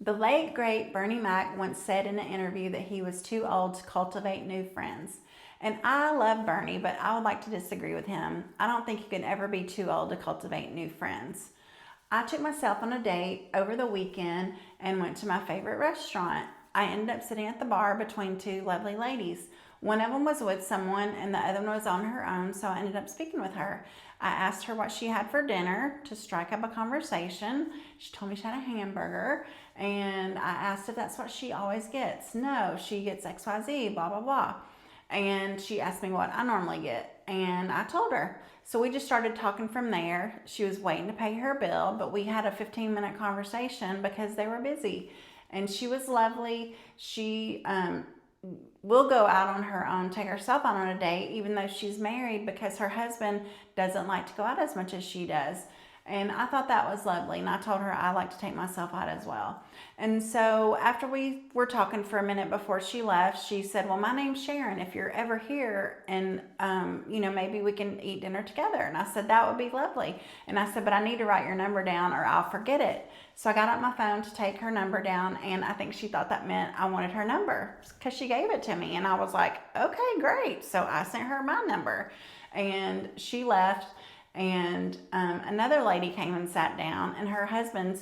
The late, great Bernie Mac once said in an interview that he was too old to cultivate new friends. And I love Bernie, but I would like to disagree with him. I don't think you can ever be too old to cultivate new friends. I took myself on a date over the weekend and went to my favorite restaurant. I ended up sitting at the bar between two lovely ladies. One of them was with someone and the other one was on her own, so I ended up speaking with her. I asked her what she had for dinner to strike up a conversation. She told me she had a hamburger, and I asked if that's what she always gets. No, she gets XYZ, blah, blah, blah. And she asked me what I normally get, and I told her. So we just started talking from there. She was waiting to pay her bill, but we had a 15-minute conversation because they were busy. And she was lovely. She will go out on her own, take herself out on a date, even though she's married, because her husband doesn't like to go out as much as she does. And I thought that was lovely. And I told her I like to take myself out as well. And so after we were talking for a minute before she left, she said, well, my name's Sharon. If you're ever here and, maybe we can eat dinner together. And I said, that would be lovely. And I said, but I need to write your number down or I'll forget it. So I got out my phone to take her number down, and I think she thought that meant I wanted her number because she gave it to me. And I was like, okay, great. So I sent her my number, and she left. And another lady came and sat down, and her husband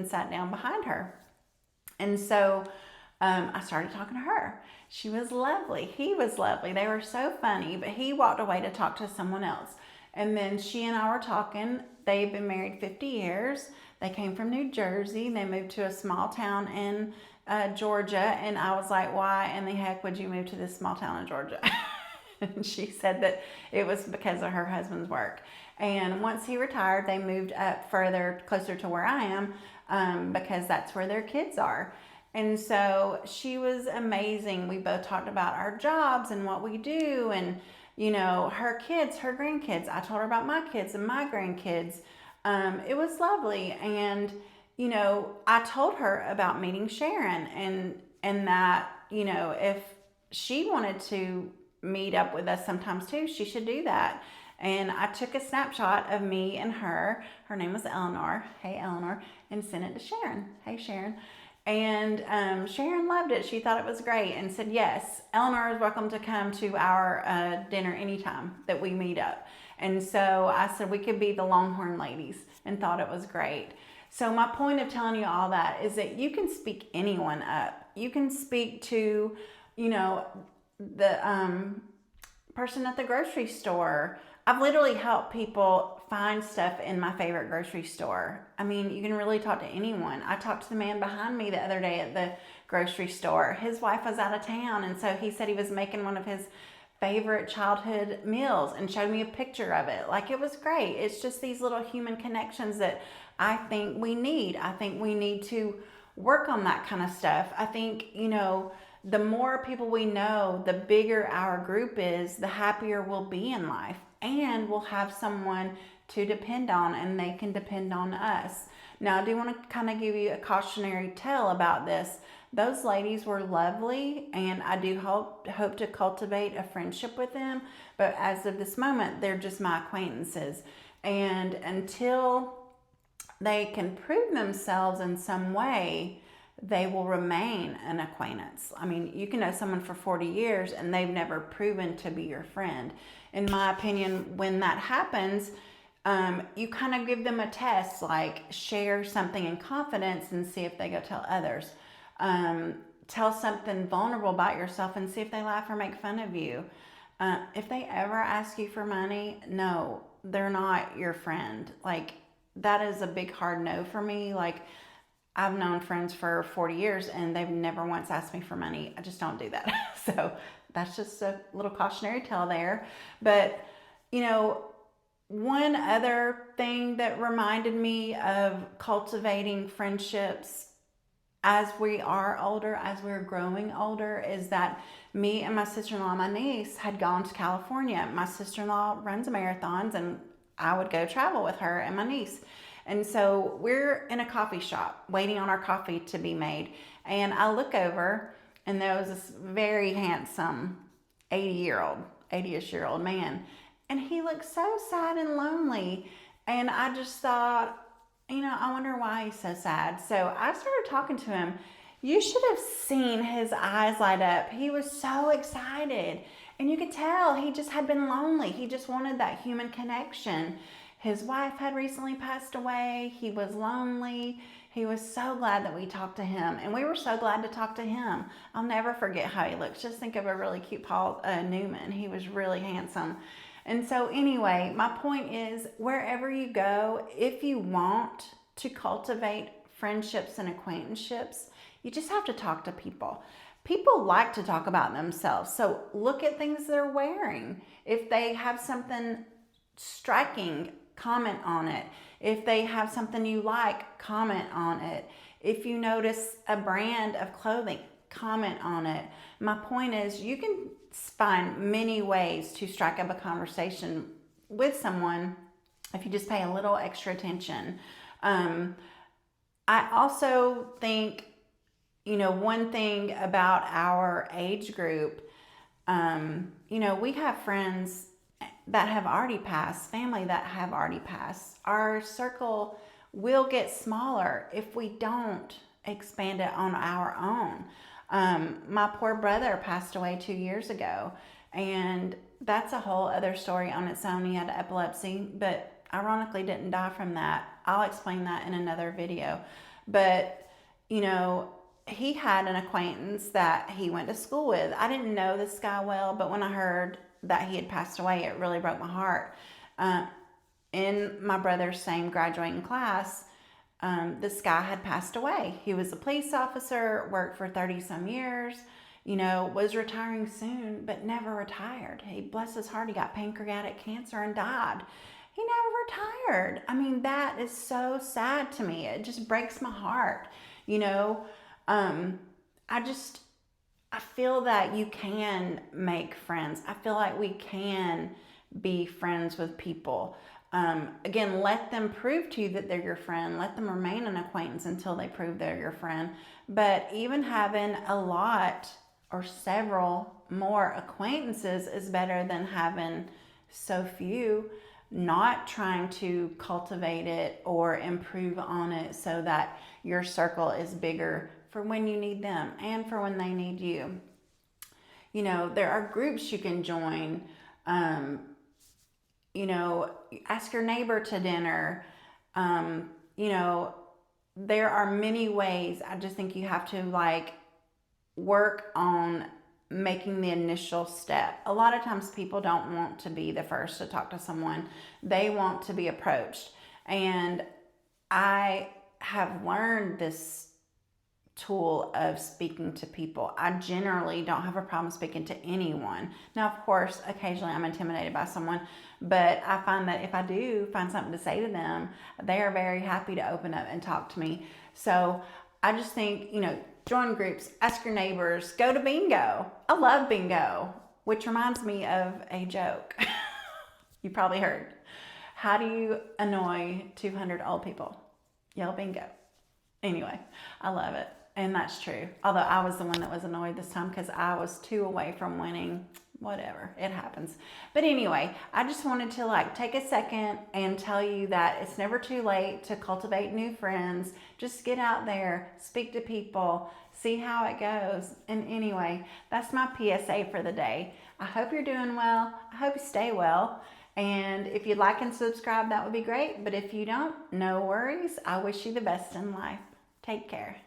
sat down behind her. And so I started talking to her. She was lovely. He was lovely. They were so funny, but he walked away to talk to someone else. And then she and I were talking. They've been married 50 years. They came from New Jersey. They moved to a small town in Georgia. And I was like, why in the heck would you move to this small town in Georgia? And she said that it was because of her husband's work. And once he retired, they moved up further, closer to where I am, because that's where their kids are. And so she was amazing. We both talked about our jobs and what we do, and her kids, her grandkids. I told her about my kids and my grandkids. It was lovely. And I told her about meeting Sharon, and that if she wanted to meet up with us sometimes too, she should do that. And I took a snapshot of me and her. Her name was Eleanor. Hey, Eleanor. And sent it to Sharon. Hey, Sharon. And Sharon loved it. She thought it was great and said, yes, Eleanor is welcome to come to our dinner anytime that we meet up. And so I said we could be the Longhorn ladies, and thought it was great. So my point of telling you all that is that you can speak anyone up. You can speak to, the person at the grocery store. I've literally helped people find stuff in my favorite grocery store. I mean, you can really talk to anyone. I talked to the man behind me the other day at the grocery store. His wife was out of town, and so he said he was making one of his favorite childhood meals and showed me a picture of it. Like, it was great. It's just these little human connections that I think we need. I think we need to work on that kind of stuff. I think, the more people we know, the bigger our group is, the happier we'll be in life. And we'll have someone to depend on, and they can depend on us. Now, I do want to kind of give you a cautionary tale about this. Those ladies were lovely, and I do hope to cultivate a friendship with them. But as of this moment, they're just my acquaintances. And until they can prove themselves in some way, they will remain an acquaintance. I mean, you can know someone for 40 years and they've never proven to be your friend. In my opinion, when that happens, you kind of give them a test, like share something in confidence and see if they go tell others. Tell something vulnerable about yourself and see if they laugh or make fun of you. If they ever ask you for money, no, they're not your friend. Like, that is a big hard no for me. Like, I've known friends for 40 years and they've never once asked me for money. I just don't do that. So that's just a little cautionary tale there. But, one other thing that reminded me of cultivating friendships as we are older, as we're growing older, is that me and my sister-in-law and my niece had gone to California. My sister-in-law runs marathons, and I would go travel with her and my niece. And so we're in a coffee shop waiting on our coffee to be made. And I look over, and there was this very handsome 80-ish year old man. And he looked so sad and lonely. And I just thought, I wonder why he's so sad. So I started talking to him. You should have seen his eyes light up. He was so excited. And you could tell he just had been lonely. He just wanted that human connection. His wife had recently passed away. He was lonely. He was so glad that we talked to him. And we were so glad to talk to him. I'll never forget how he looks. Just think of a really cute Paul Newman. He was really handsome. And so, anyway, my point is wherever you go, if you want to cultivate friendships and acquaintanceships, you just have to talk to people. People like to talk about themselves. So, look at things they're wearing. If they have something striking, comment on it. If they have something you like, comment on it. If you notice a brand of clothing, comment on it. My point is, you can find many ways to strike up a conversation with someone if you just pay a little extra attention. I also think, one thing about our age group, we have friends that have already passed, family that have already passed. Our circle will get smaller if we don't expand it on our own. My poor brother passed away 2 years ago, and that's a whole other story on its own. He had epilepsy, but ironically didn't die from that. I'll explain that in another video. But, he had an acquaintance that he went to school with. I didn't know this guy well, but when I heard that he had passed away, it really broke my heart. In my brother's same graduating class, this guy had passed away. He was a police officer, worked for 30 some years, was retiring soon, but never retired. He, bless his heart, he got pancreatic cancer and died. He never retired. I mean, that is so sad to me. It just breaks my heart. I feel that you can make friends. I feel like we can be friends with people. Again, let them prove to you that they're your friend. Let them remain an acquaintance until they prove they're your friend. But even having a lot or several more acquaintances is better than having so few. Not trying to cultivate it or improve on it so that your circle is bigger for when you need them and for when they need you. There are groups you can join. Ask your neighbor to dinner. There are many ways. I just think you have to work on making the initial step. A lot of times people don't want to be the first to talk to someone. They want to be approached. And I have learned this tool of speaking to people. I generally don't have a problem speaking to anyone. Now, of course, occasionally I'm intimidated by someone, but I find that if I do find something to say to them, they are very happy to open up and talk to me. So I just think, join groups, ask your neighbors, go to bingo. I love bingo, which reminds me of a joke you probably heard. How do you annoy 200 old people? Yell bingo. Anyway, I love it. And that's true. Although I was the one that was annoyed this time because I was 2 away from winning. Whatever, it happens. But anyway, I just wanted to take a second and tell you that it's never too late to cultivate new friends. Just get out there, speak to people, see how it goes. And anyway, that's my PSA for the day. I hope you're doing well. I hope you stay well. And if you'd like and subscribe, that would be great. But if you don't, no worries. I wish you the best in life. Take care.